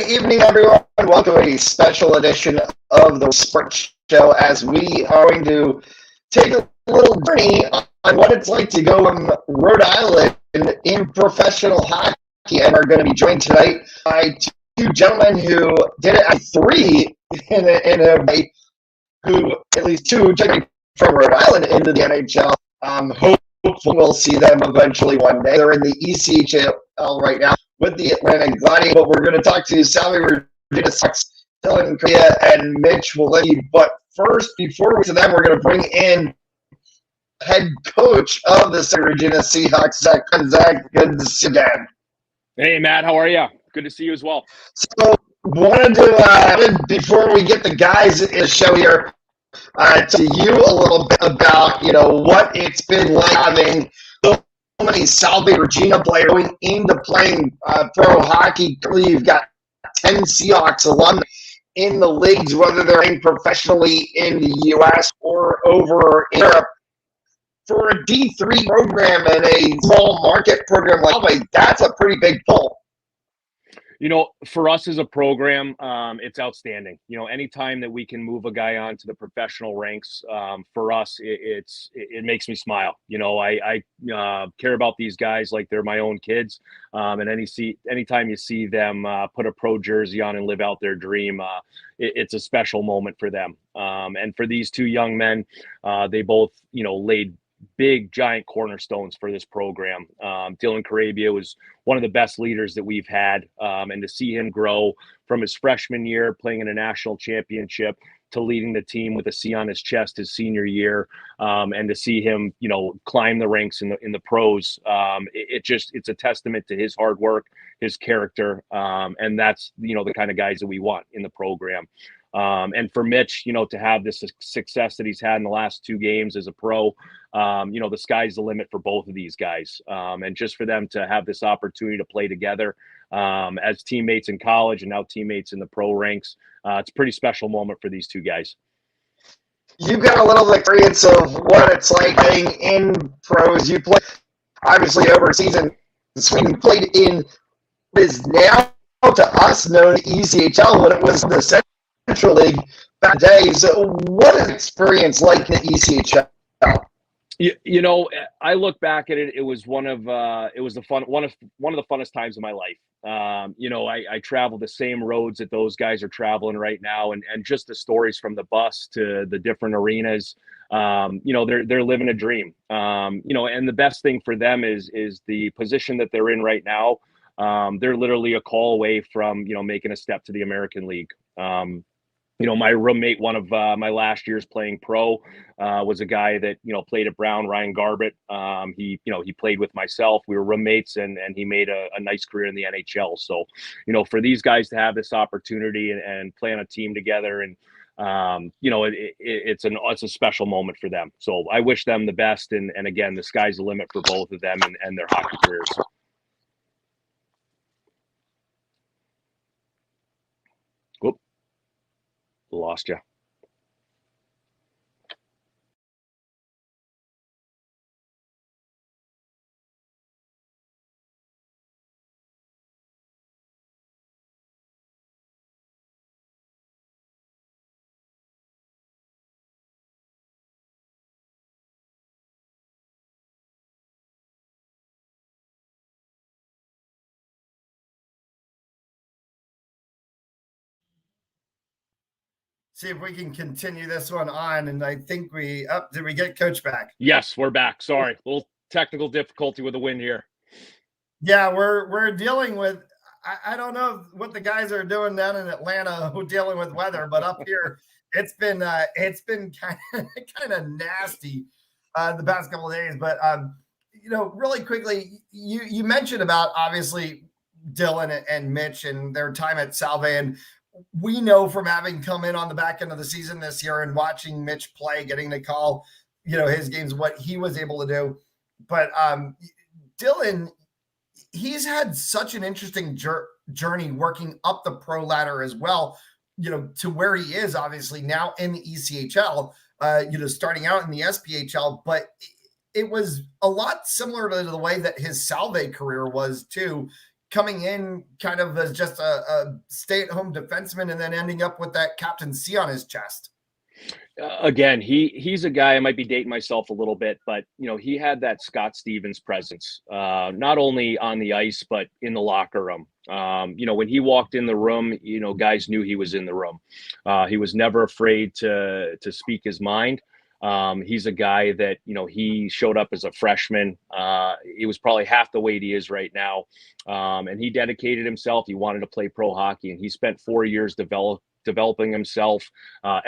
evening, everyone. Welcome to a special edition of the Sports Show as we are going to take a little journey on what it's like to go in Rhode Island in professional hockey. And we're going to be joined tonight by two gentlemen who did it at three in a way, who at least two gentlemen from Rhode Island into the NHL. Hopefully we'll see them eventually one day. They're in the ECHL right now with the Atlanta Gladiators, but we're going to talk to Salve, Rhody, Carabia, and Mitch Walinski. But first, before we get to them, we're going to bring in head coach of the Regina Seahawks, Zach. Good to see you again. Hey, Matt, how are you? Good to see you as well. So, wanted to, before we get the guys in the show here, to you a little bit about, what it's been like having so many Salve Regina players going into playing pro hockey. Clearly, you've got 10 Seahawks alumni in the leagues, whether they're playing professionally in the U.S. or over in Europe. For a D3 program and a small market program like Salve, that's a pretty big pull. For us as a program, it's outstanding. Anytime that we can move a guy on to the professional ranks, for us, it makes me smile. I care about these guys like they're my own kids. And anytime you see them put a pro jersey on and live out their dream, it's a special moment for them. And for these two young men, they both, laid big giant cornerstones for this program. Dylan Carabia was one of the best leaders that we've had, and to see him grow from his freshman year playing in a national championship to leading the team with a C on his chest his senior year, and to see him climb the ranks in the pros, it's a testament to his hard work, his character, and that's the kind of guys that we want in the program. And for Mitch, to have this success that he's had in the last two games as a pro, the sky's the limit for both of these guys. And just for them to have this opportunity to play together as teammates in college and now teammates in the pro ranks, it's a pretty special moment for these two guys. You've got a little experience of what it's like being in pros. You play, obviously, overseas in Sweden, played in what is now to us known ECHL when it was the Central League back days. So what is the experience like in the ECHL? I look back at it. It was one of the funnest times of my life. I travel the same roads that those guys are traveling right now, and just the stories from the bus to the different arenas. They're living a dream. And the best thing for them is the position that they're in right now. They're literally a call away from making a step to the American League. My roommate, one of my last years playing pro, was a guy that, played at Brown, Ryan Garbett. He played with myself. We were roommates, and he made a nice career in the NHL. So, for these guys to have this opportunity and play on a team together, and, it's a special moment for them. So I wish them the best. And again, the sky's the limit for both of them and their hockey careers. Lost you. See if we can continue this one on. And I think did we get Coach back? Yes, we're back. Sorry, a little technical difficulty with the wind here. Yeah, we're dealing with, I don't know what the guys are doing down in Atlanta who dealing with weather, but up here it's been kind of nasty the past couple of days. But really quickly, you mentioned about obviously Dylan and Mitch and their time at Salve, and we know from having come in on the back end of the season this year and watching Mitch play, getting to call, his games, what he was able to do. But Dylan, he's had such an interesting journey working up the pro ladder as well, to where he is obviously now in the ECHL, starting out in the SPHL, but it was a lot similar to the way that his Salve career was too, coming in kind of as just a stay-at-home defenseman and then ending up with that Captain C on his chest? Again, he's a guy, I might be dating myself a little bit, but he had that Scott Stevens presence, not only on the ice, but in the locker room. When he walked in the room, guys knew he was in the room. He was never afraid to speak his mind. He's a guy that, he showed up as a freshman. He was probably half the weight he is right now. And he dedicated himself. He wanted to play pro hockey, and he spent 4 years developing himself,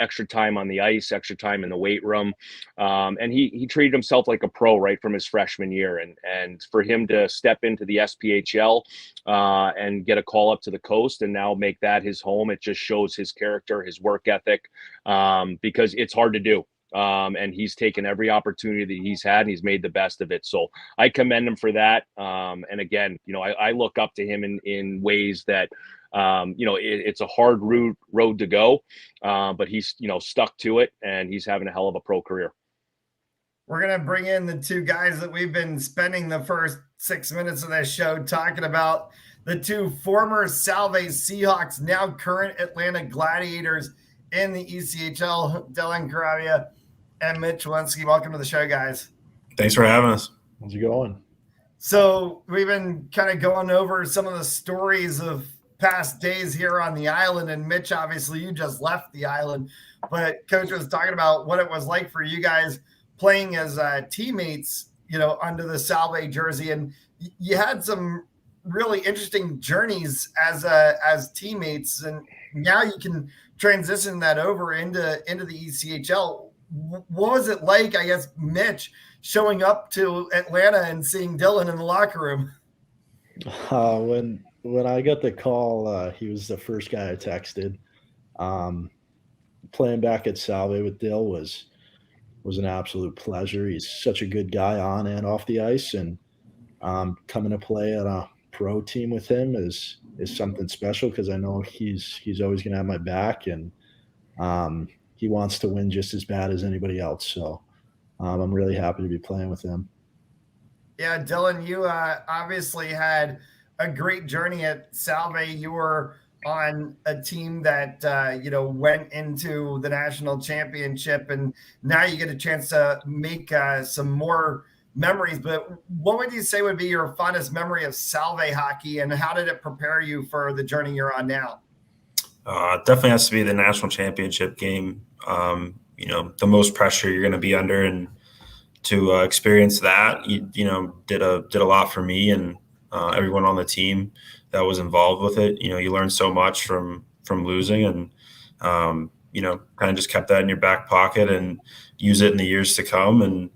extra time on the ice, extra time in the weight room. And he treated himself like a pro right from his freshman year. And for him to step into the SPHL and get a call up to the coast and now make that his home, it just shows his character, his work ethic, because it's hard to do. And he's taken every opportunity that he's had, and he's made the best of it. So I commend him for that. And again, I look up to him in ways that, it's a hard road to go, but he's, stuck to it, and he's having a hell of a pro career. We're going to bring in the two guys that we've been spending the first 6 minutes of this show talking about, the two former Salve Seahawks, now current Atlanta Gladiators in the ECHL, Dylan Carabia and Mitch Walinski. Welcome to the show, guys. Thanks for having us. How's it going? So we've been kind of going over some of the stories of past days here on the island, and Mitch, obviously you just left the island, but Coach was talking about what it was like for you guys playing as teammates, under the Salve jersey, and you had some really interesting journeys as teammates, and now you can transition that over into the ECHL. What was it like, I guess, Mitch, showing up to Atlanta and seeing Dylan in the locker room? When I got the call, he was the first guy I texted. Playing back at Salve with Dill was an absolute pleasure. He's such a good guy on and off the ice, and coming to play on a pro team with him is something special, because I know he's always going to have my back, and he wants to win just as bad as anybody else. So I'm really happy to be playing with him. Yeah, Dylan, you obviously had a great journey at Salve. You were on a team that, went into the national championship, and now you get a chance to make some more memories. But what would you say would be your fondest memory of Salve hockey, and how did it prepare you for the journey you're on now? Definitely has to be the national championship game. The most pressure you're going to be under, and to experience that, did a lot for me and everyone on the team that was involved with it. You learn so much from losing, and kind of just kept that in your back pocket and use it in the years to come. And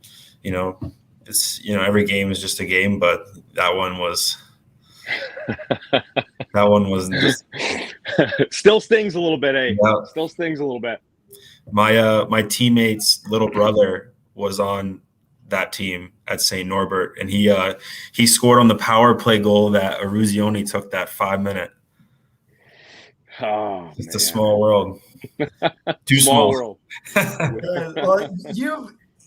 it's every game is just a game, but that one was just still stings a little bit, eh? Yeah. Still stings a little bit. My teammate's little brother was on that team at St. Norbert, and he scored on the power play goal that Eruzione took that 5 minute. Oh, it's a small world. Too small small world. Well,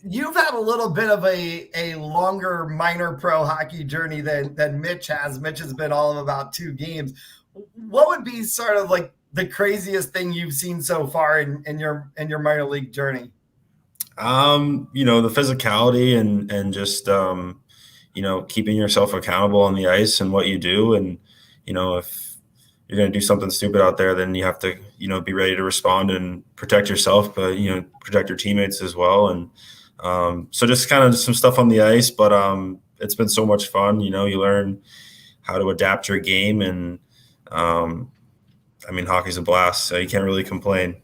you've had a little bit of a longer minor pro hockey journey than Mitch has. Mitch has been all of about 2 games. What would be sort of like the craziest thing you've seen so far in your minor league journey? The physicality and just keeping yourself accountable on the ice and what you do. And if you're going to do something stupid out there, then you have to be ready to respond and protect yourself, but protect your teammates as well. And so just kind of some stuff on the ice, but it's been so much fun. You learn how to adapt your game, and hockey's a blast, so you can't really complain.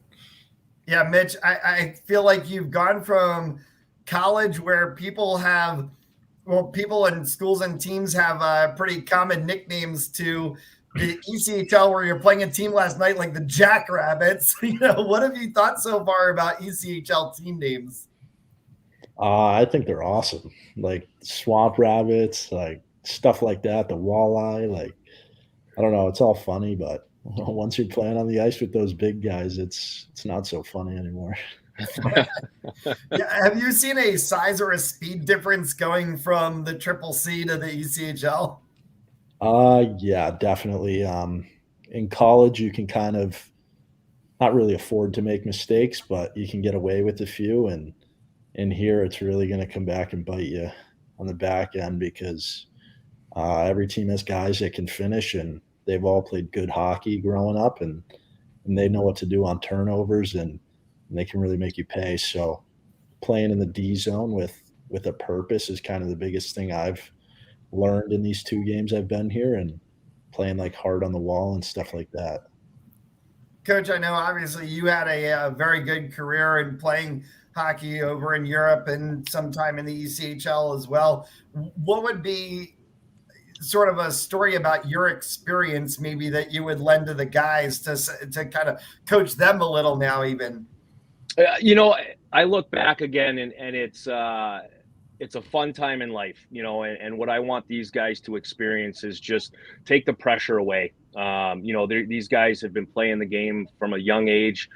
Yeah, Mitch, I feel like you've gone from college, where people and schools and teams have pretty common nicknames, to the ECHL, where you're playing a team last night like the Jackrabbits. What have you thought so far about ECHL team names? I think they're awesome. Like Swamp Rabbits, like stuff like that, the Walleye, like, I don't know, it's all funny, but once you're playing on the ice with those big guys, it's not so funny anymore. Yeah, have you seen a size or a speed difference going from the Triple C to the ECHL? Yeah, definitely. In college, you can kind of not really afford to make mistakes, but you can get away with a few. And in here, it's really going to come back and bite you on the back end because every team has guys that can finish, and they've all played good hockey growing up, and they know what to do on turnovers, and they can really make you pay. So playing in the D zone with a purpose is kind of the biggest thing I've learned in these 2 games I've been here, and playing like hard on the wall and stuff like that. Coach, I know obviously you had a very good career in playing hockey over in Europe and sometime in the ECHL as well. What would be sort of a story about your experience maybe that you would lend to the guys to kind of coach them a little now even? I look back again and it's a fun time in life, and what I want these guys to experience is just take the pressure away. These guys have been playing the game from a young age.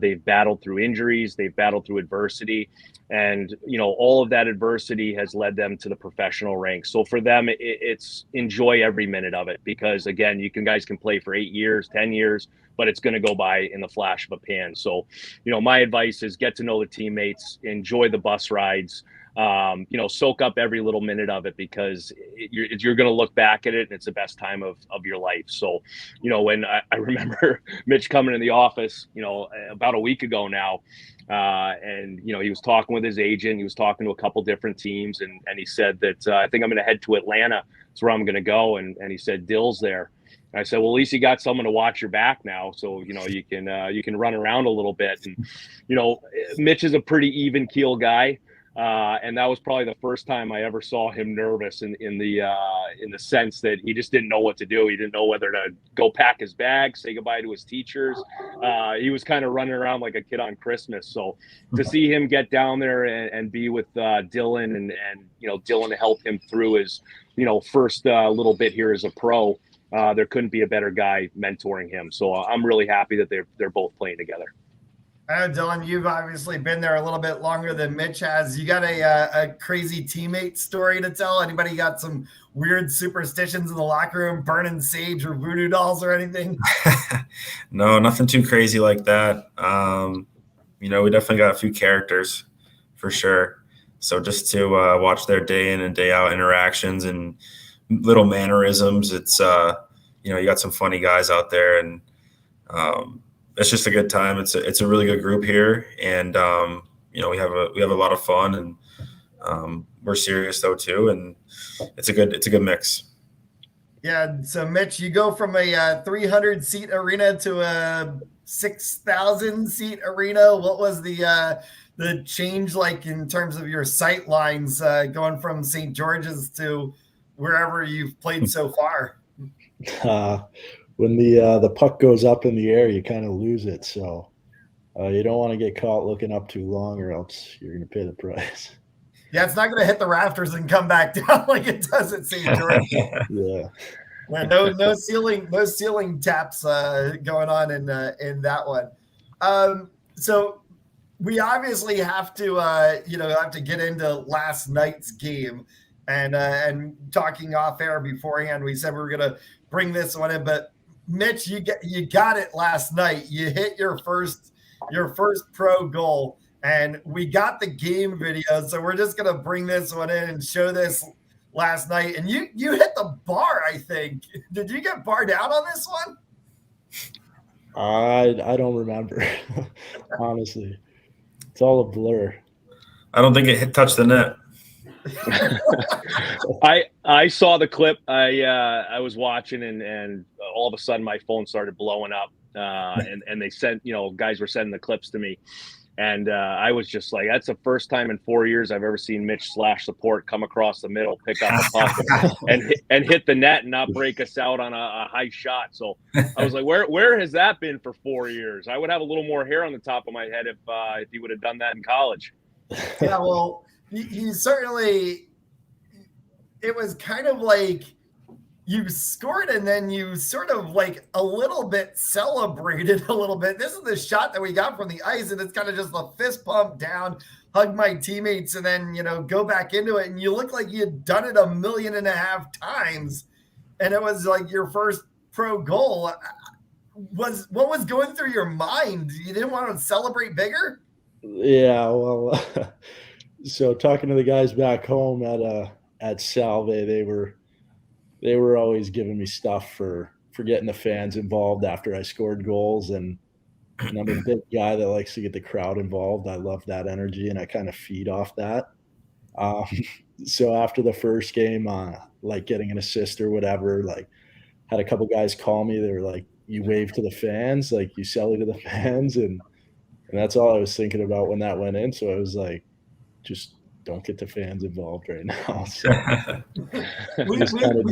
They've battled through injuries, they've battled through adversity, and all of that adversity has led them to the professional ranks. So for them, it's enjoy every minute of it, because again, guys can play for 8 years, 10 years, but it's going to go by in the flash of a pan. So, my advice is get to know the teammates, enjoy the bus rides. Soak up every little minute of it, because you're going to look back at it and it's the best time of your life. So, when I remember Mitch coming in the office, about a week ago now, and, he was talking with his agent, he was talking to a couple different teams, and he said that, I think I'm going to head to Atlanta. That's where I'm going to go. And he said, Dill's there. And I said, well, at least you got someone to watch your back now. So, you can run around a little bit. And, Mitch is a pretty even keel guy. And that was probably the first time I ever saw him nervous in the sense that he just didn't know what to do. He didn't know whether to go pack his bag, say goodbye to his teachers. He was kind of running around like a kid on Christmas. So to see him get down there and be with Dylan and Dylan help him through his first little bit here as a pro, there couldn't be a better guy mentoring him. So I'm really happy that they're both playing together. I know, Dylan, you've obviously been there a little bit longer than Mitch has. You got a crazy teammate story to tell? Anybody got some weird superstitions in the locker room, burning sage or voodoo dolls or anything? No, nothing too crazy like that. We definitely got a few characters for sure. So just to watch their day in and day out interactions and little mannerisms, it's you got some funny guys out there, and it's just a good time. It's a really good group here, and we have a lot of fun, and we're serious though too, and it's a good mix. Yeah. So Mitch, you go from a 300 seat arena to a 6,000 seat arena. What was the change like in terms of your sight lines going from St. George's to wherever you've played so far? When the puck goes up in the air, you kind of lose it. So you don't want to get caught looking up too long, or else you're going to pay the price. Yeah, it's not going to hit the rafters and come back down like it does at St. George. Yeah. No ceiling taps going on in that one. So we obviously have to get into last night's game, and talking off air beforehand, we said we were going to bring this one in, but Mitch, you got it last night. You hit your first pro goal, and we got the game video. So we're just gonna bring this one in and show this last night. And you hit the bar, I think. Did you get bar down on this one? I don't remember. Honestly, it's all a blur. I don't think it touched the net. I saw the clip. I was watching, and all of a sudden my phone started blowing up, and they sent, guys were sending the clips to me, and I was just like, that's the first time in 4 years I've ever seen Mitch slash support come across the middle, pick up a puck and hit the net and not break us out on a high shot. So I was like, where has that been for 4 years? I would have a little more hair on the top of my head if he would have done that in college. Yeah, well, he certainly, it was kind of like you scored and then you sort of like a little bit celebrated a little bit. This is the shot that we got from the ice, and it's kind of just a fist pump down, hug my teammates, and then, go back into it. And you look like you had done it 1.5 million times. and it was like your first pro goal. What was going through your mind? You didn't want to celebrate bigger? Yeah, well, so talking to the guys back home at Salve, they were always giving me stuff for getting the fans involved after I scored goals, and I'm a big guy that likes to get the crowd involved. I love that energy, and I kind of feed off that. Um, so after the first game, like getting an assist or whatever, like had a couple guys call me. They were like, "You wave to the fans, like you sell to the fans," and that's all I was thinking about when that went in. So I was like, just don't get the fans involved right now. So we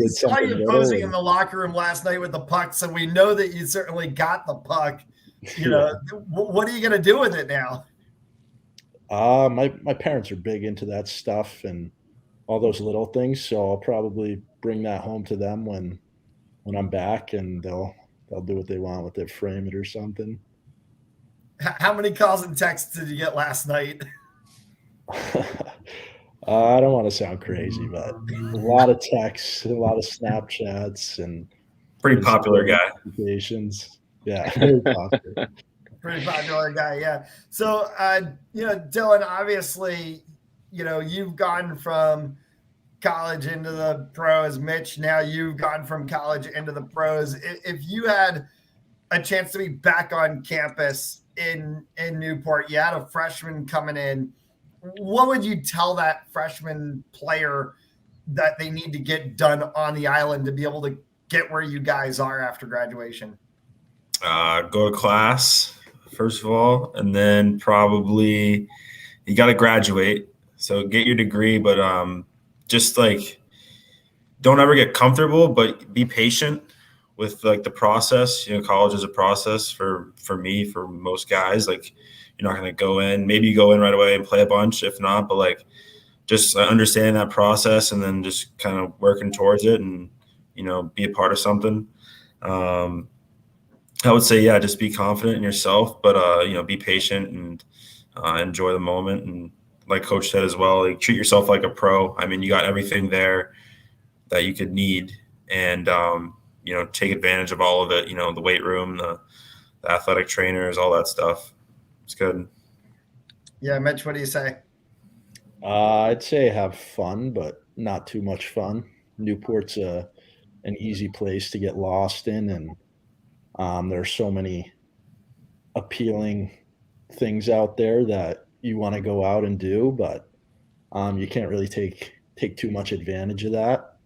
saw you posing in the locker room last night with the puck, so we know that you certainly got the puck. You know, what are you going to do with it now? My parents are big into that stuff and all those little things, so I'll probably bring that home to them when I'm back, and they'll do what they want with it, frame it or something. How many calls and texts did you get last night? I don't want to sound crazy, but a lot of texts, a lot of Snapchats, and pretty popular guy. Yeah, very popular. Pretty popular guy, yeah. So, Dylan, obviously, you've gone from college into the pros. Mitch, now you've gone from college into the pros. If you had a chance to be back on campus in Newport, you had a freshman coming in, what would you tell that freshman player that they need to get done on the island to be able to get where you guys are after graduation? Go to class, first of all, and then probably you got to graduate. So get your degree, but just like don't ever get comfortable, but be patient with like the process. College is a process for me, for most guys. Like you're not going to go in. Maybe you go in right away and play a bunch. If not, but like just understanding that process and then just kind of working towards it and, be a part of something. I would say, yeah, just be confident in yourself, but, be patient and enjoy the moment. And like Coach said as well, like treat yourself like a pro. I mean, you got everything there that you could need and, take advantage of all of it, the weight room, the athletic trainers, all that stuff. It's good. Yeah, Mitch, what do you say? I'd say have fun, but not too much fun. Newport's an easy place to get lost in, and there's so many appealing things out there that you want to go out and do, but you can't really take too much advantage of that.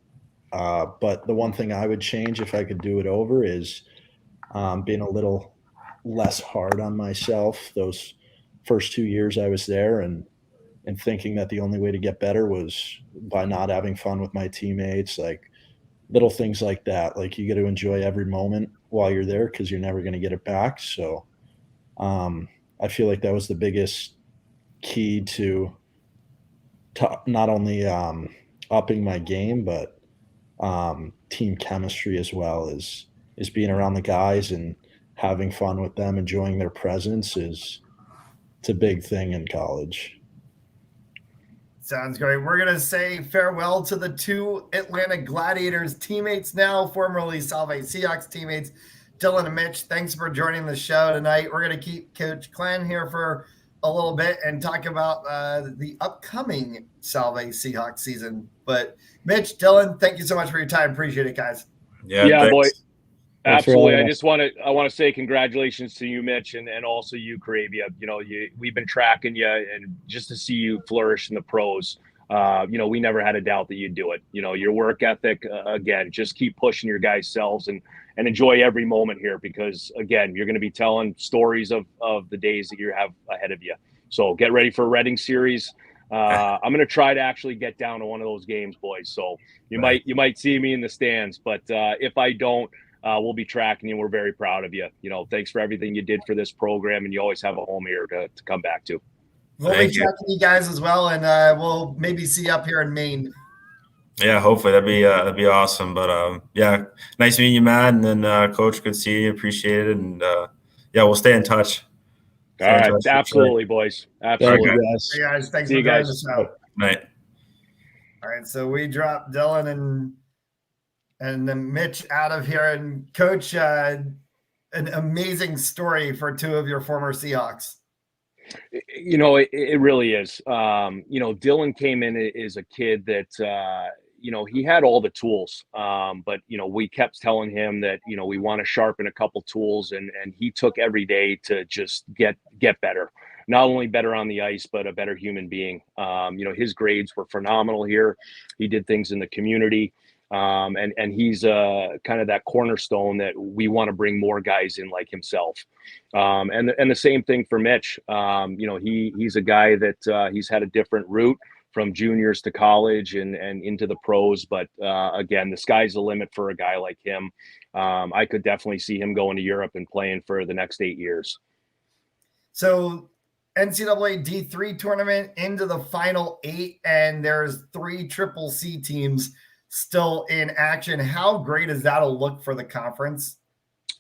But the one thing I would change if I could do it over is being a little less hard on myself those first 2 years I was there, and thinking that the only way to get better was by not having fun with my teammates, like little things like that. Like you got to enjoy every moment while you're there because you're never going to get it back. So I feel like that was the biggest key to not only upping my game, but team chemistry as well, is being around the guys and having fun with them, enjoying their presence it's a big thing in college. Sounds great. We're going to say farewell to the two Atlanta Gladiators teammates now, formerly Salve Seahawks teammates, Dylan and Mitch. Thanks for joining the show tonight. We're going to keep Coach Clan here for a little bit and talk about the upcoming Salve Seahawks season. But Mitch, Dylan, thank you so much for your time. Appreciate it, guys. Yeah, boy. Absolutely. I want to say congratulations to you, Mitch, and also you, Carabia. We've been tracking you, and just to see you flourish in the pros, we never had a doubt that you'd do it. Your work ethic, again, just keep pushing your guys' selves and enjoy every moment here because, again, you're going to be telling stories of the days that you have ahead of you. So get ready for a Reading series. I'm going to try to actually get down to one of those games, boys. So you might see me in the stands, but if I don't, we'll be tracking you. We're very proud of you. Thanks for everything you did for this program, and you always have a home here to come back to. We'll be tracking you guys as well, and we'll maybe see you up here in Maine. Yeah, hopefully that'd be awesome. But yeah, nice meeting you, Matt, and then Coach, good seeing you. Appreciate it, and yeah, we'll stay in touch. All right, absolutely, boys. Absolutely, Hey guys, thanks for joining the show. Night. All right, so we dropped Dylan and And then Mitch out of here. And Coach, an amazing story for two of your former Seahawks. It really is. Dylan came in as a kid that, he had all the tools. But, we kept telling him that, we want to sharpen a couple tools, and he took every day to just get better. Not only better on the ice, but a better human being. His grades were phenomenal here. He did things in the community. And he's kind of that cornerstone that we want to bring more guys in like himself. And the same thing for Mitch. He's a guy that he's had a different route from juniors to college and into the pros. But again, the sky's the limit for a guy like him. I could definitely see him going to Europe and playing for the next 8 years. So NCAA D3 tournament into the final 8, and there's 3 Triple C teams still in action. How great is that a look for the conference?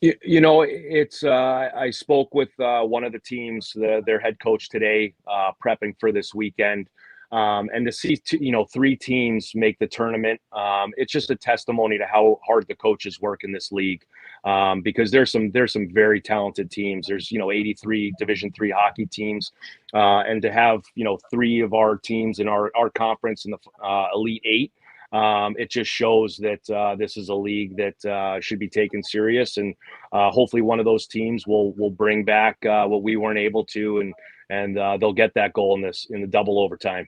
It's I spoke with one of the teams, their head coach today, prepping for this weekend. And to see, 3 teams make the tournament, it's just a testimony to how hard the coaches work in this league. Because there's some very talented teams. There's 83 Division III hockey teams, and to have 3 of our teams in our conference in the Elite 8. It just shows that this is a league that should be taken serious, and hopefully one of those teams will bring back what we weren't able to, and they'll get that goal in the double overtime.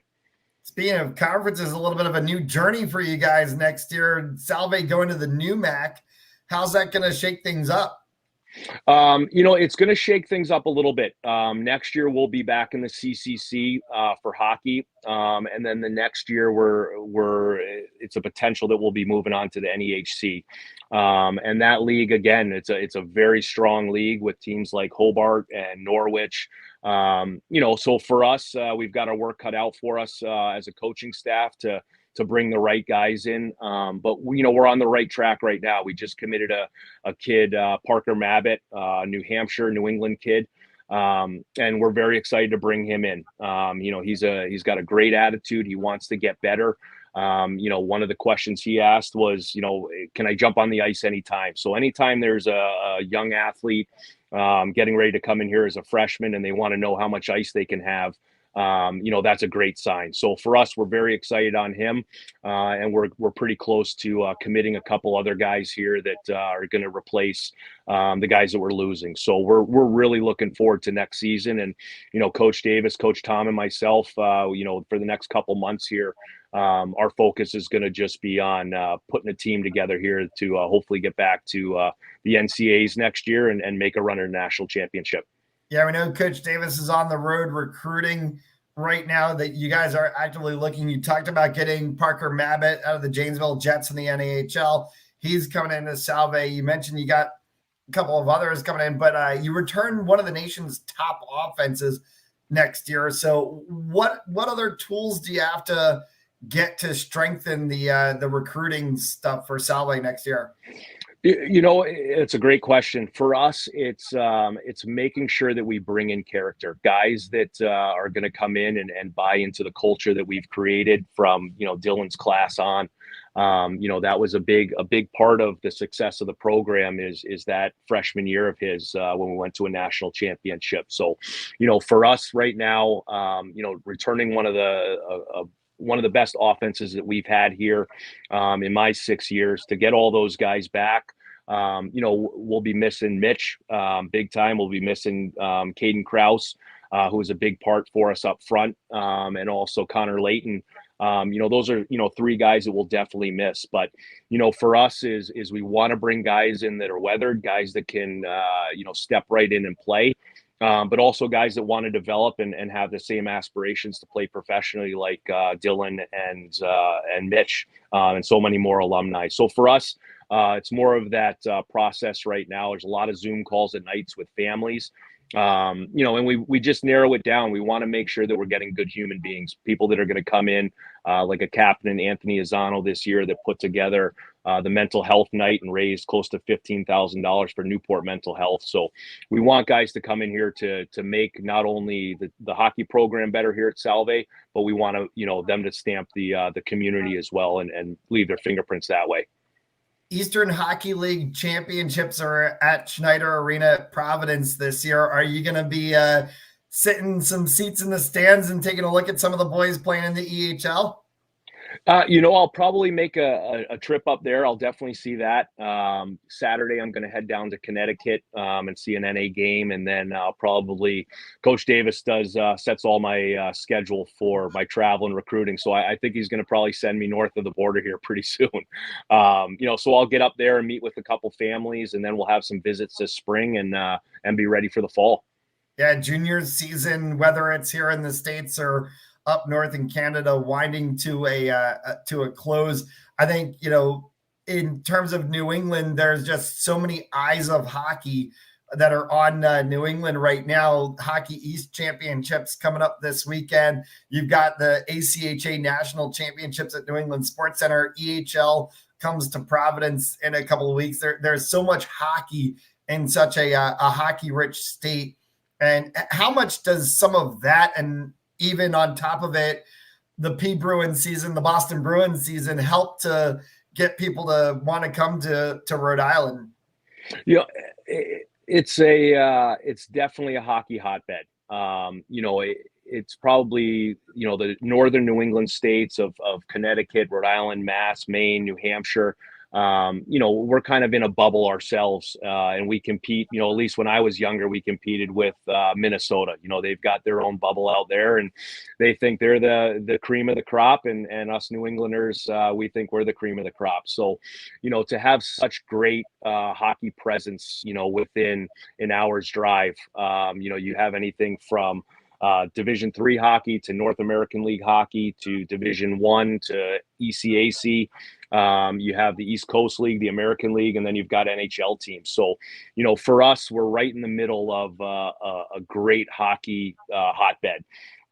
Speaking of conferences, a little bit of a new journey for you guys next year. Salve going to the new MAC. How's that going to shake things up? It's going to shake things up a little bit. Next year we'll be back in the CCC for hockey, and then the next year it's a potential that we'll be moving on to the NEHC. And that league, again, it's a very strong league with teams like Hobart and Norwich. So for us, we've got our work cut out for us as a coaching staff to bring the right guys in. But we're on the right track right now. We just committed a kid, Parker Mabbitt, New Hampshire, New England kid. And we're very excited to bring him in. He's got a great attitude. He wants to get better. One of the questions he asked was, can I jump on the ice anytime? So anytime there's a young athlete getting ready to come in here as a freshman and they want to know how much ice they can have, that's a great sign. So for us, we're very excited on him, and we're pretty close to committing a couple other guys here that are going to replace the guys that we're losing. So we're really looking forward to next season. And Coach Davis, Coach Tom, and myself, for the next couple months here, our focus is going to just be on putting a team together here to hopefully get back to the NCAAs next year and make a run at a national championship. Yeah, we know Coach Davis is on the road recruiting right now, that you guys are actively looking. You talked about getting Parker Mabbitt out of the Janesville Jets in the NAHL. He's coming into Salve. You mentioned you got a couple of others coming in, but you returned one of the nation's top offenses next year. So what other tools do you have to get to strengthen the recruiting stuff for Salve next year? It's a great question. For us, it's making sure that we bring in character, guys that are going to come in and buy into the culture that we've created from, Dylan's class on. That was a big part of the success of the program is that freshman year of his when we went to a national championship. So, for us right now, returning one of the best offenses that we've had here in my 6 years, to get all those guys back. We'll be missing Mitch big time. We'll be missing Caden Krause, who was a big part for us up front, and also Connor Layton. Those are 3 guys that we'll definitely miss. But for us is we want to bring guys in that are weathered, guys that can step right in and play. But also guys that want to develop and have the same aspirations to play professionally, like Dylan and Mitch, and so many more alumni. So for us, it's more of that process right now. There's a lot of Zoom calls at nights with families, and we just narrow it down. We want to make sure that we're getting good human beings, people that are going to come in, like a captain, Anthony Azzano, this year, that put together the mental health night and raised close to $15,000 for Newport Mental Health. So we want guys to come in here to make not only the hockey program better here at Salve, but we want to them to stamp the community as well and leave their fingerprints that way. Eastern Hockey League championships are at Schneider Arena at Providence this year. Are you going to be sitting some seats in the stands and taking a look at some of the boys playing in the EHL? I'll probably make a trip up there. I'll definitely see that. Saturday, I'm going to head down to Connecticut and see an NA game. And then probably Coach Davis sets all my schedule for my travel and recruiting. So I think he's going to probably send me north of the border here pretty soon. So I'll get up there and meet with a couple families, and then we'll have some visits this spring and be ready for the fall. Yeah, juniors season, whether it's here in the States or up north in Canada, winding to a close. I think, in terms of New England, there's just so many eyes of hockey that are on New England right now. Hockey East Championships coming up this weekend. You've got the ACHA National Championships at New England Sports Center. EHL comes to Providence in a couple of weeks. There's so much hockey in such a hockey-rich state. And how much does some of that, and even on top of it, the Bruins season, the Boston Bruins season, help to get people to want to come to Rhode Island? It's definitely a hockey hotbed. It's probably, the northern New England states of Connecticut, Rhode Island, Mass, Maine, New Hampshire. We're kind of in a bubble ourselves, and we compete, at least when I was younger, we competed with Minnesota. They've got their own bubble out there, and they think they're the cream of the crop, and us New Englanders, we think we're the cream of the crop. So, to have such great hockey presence, within an hour's drive, you have anything from Division III hockey to North American League hockey to Division I to ECAC. You have the East Coast League, the American League, and then you've got NHL teams. So, for us, we're right in the middle of a great hockey hotbed.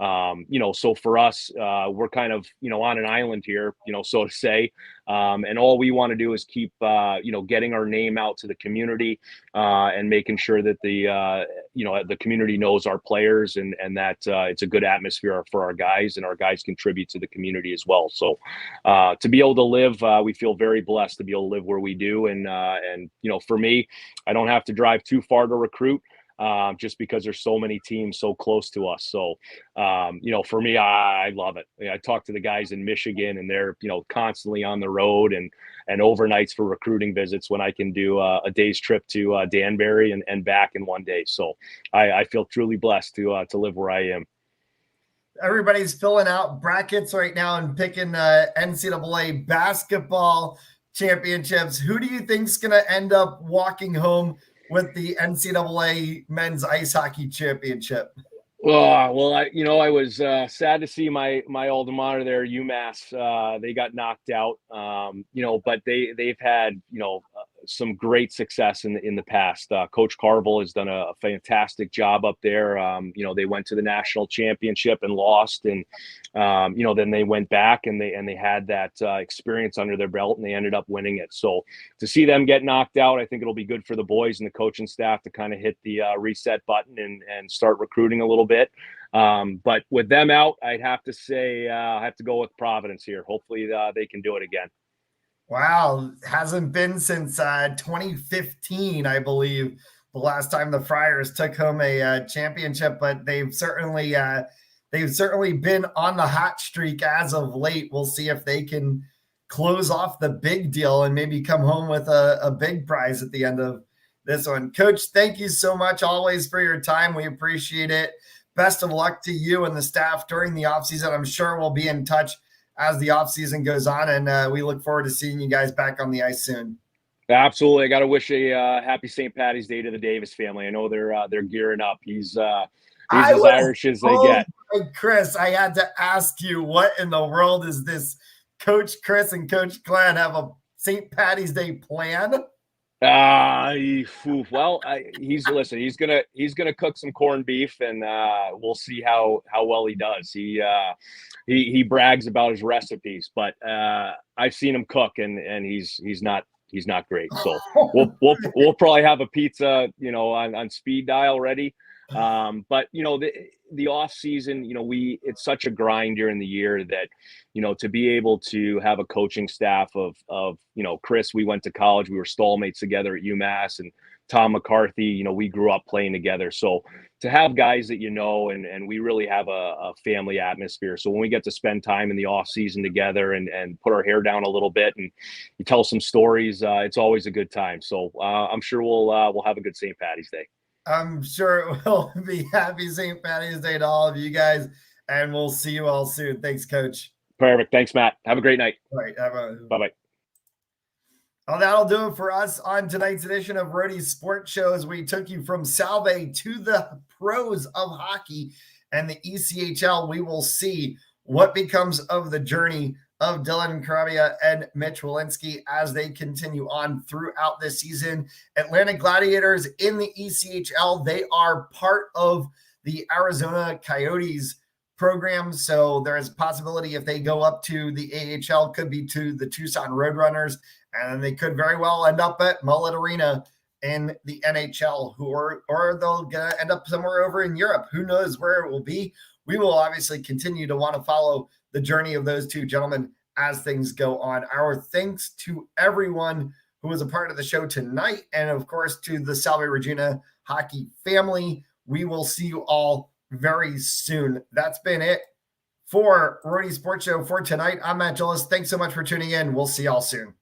So for us, we're kind of, on an island here, so to say. And all we want to do is keep, getting our name out to the community and making sure that the community knows our players and that it's a good atmosphere for our guys, and our guys contribute to the community as well. So to be able to live, we feel very blessed to be able to live where we do. And for me, I don't have to drive too far to recruit. Just because there's so many teams so close to us. So, for me, I love it. I talk to the guys in Michigan, and they're, constantly on the road and overnights for recruiting visits when I can do a day's trip to Danbury and back in one day. So I feel truly blessed to live where I am. Everybody's filling out brackets right now and picking NCAA basketball championships. Who do you think is going to end up walking home with the NCAA men's ice hockey championship? Well, I was sad to see my alma mater there, UMass. They got knocked out, but they've had, some great success in the past. Coach Carvel has done a fantastic job up there. They went to the national championship and lost, and then they went back and they had that experience under their belt, and they ended up winning it. So to see them get knocked out, I think it'll be good for the boys and the coaching staff to kind of hit the reset button and start recruiting a little bit. But with them out, I'd have to say I have to go with Providence here. Hopefully they can do it again. Wow, hasn't been since 2015, I believe, the last time the Friars took home a championship. But they've certainly been on the hot streak as of late. We'll see if they can close off the big deal and maybe come home with a big prize at the end of this one. Coach, thank you so much always for your time. We appreciate it. Best of luck to you and the staff during the offseason. I'm sure we'll be in touch as the offseason goes on, and we look forward to seeing you guys back on the ice soon. Absolutely. I got to wish a happy St. Patty's Day to the Davis family. I know they're gearing up. He's as Irish as they get. Chris, I had to ask you, what in the world is this? Coach Chris and Coach Glenn have a St. Patty's Day plan? He's gonna cook some corned beef, and we'll see how well he does. He brags about his recipes, but I've seen him cook, and he's not great. So we'll probably have a pizza, on speed dial ready. But the off season, it's such a grind during the year that, to be able to have a coaching staff of Chris, we went to college, we were stallmates together at UMass, and Tom McCarthy, we grew up playing together. So to have guys that and we really have a family atmosphere. So when we get to spend time in the off season together and put our hair down a little bit and you tell some stories, it's always a good time. So I'm sure we'll have a good St. Patty's Day. I'm sure it will be. Happy St. Patty's Day to all of you guys, and we'll see you all soon. Thanks, Coach. Perfect. Thanks, Matt. Have a great night. All right. Bye-bye. Well, that'll do it for us on tonight's edition of Rhody's Sports Show, as we took you from Salve to the pros of hockey and the ECHL. We will see what becomes of the journey of Dylan Carabia and Mitch Walinski as they continue on throughout this season. Atlanta Gladiators in the ECHL, they are part of the Arizona Coyotes program. So there is a possibility if they go up to the AHL, could be to the Tucson Roadrunners, and they could very well end up at Mullet Arena in the NHL, or they'll end up somewhere over in Europe. Who knows where it will be? We will obviously continue to want to follow the journey of those two gentlemen as things go on. Our thanks to everyone who was a part of the show tonight, and of course to the Salve Regina hockey family. We will see you all very soon. That's been it for Rhody Sports Show for tonight. I'm Matt Jolles. Thanks so much for tuning in. We'll see y'all soon.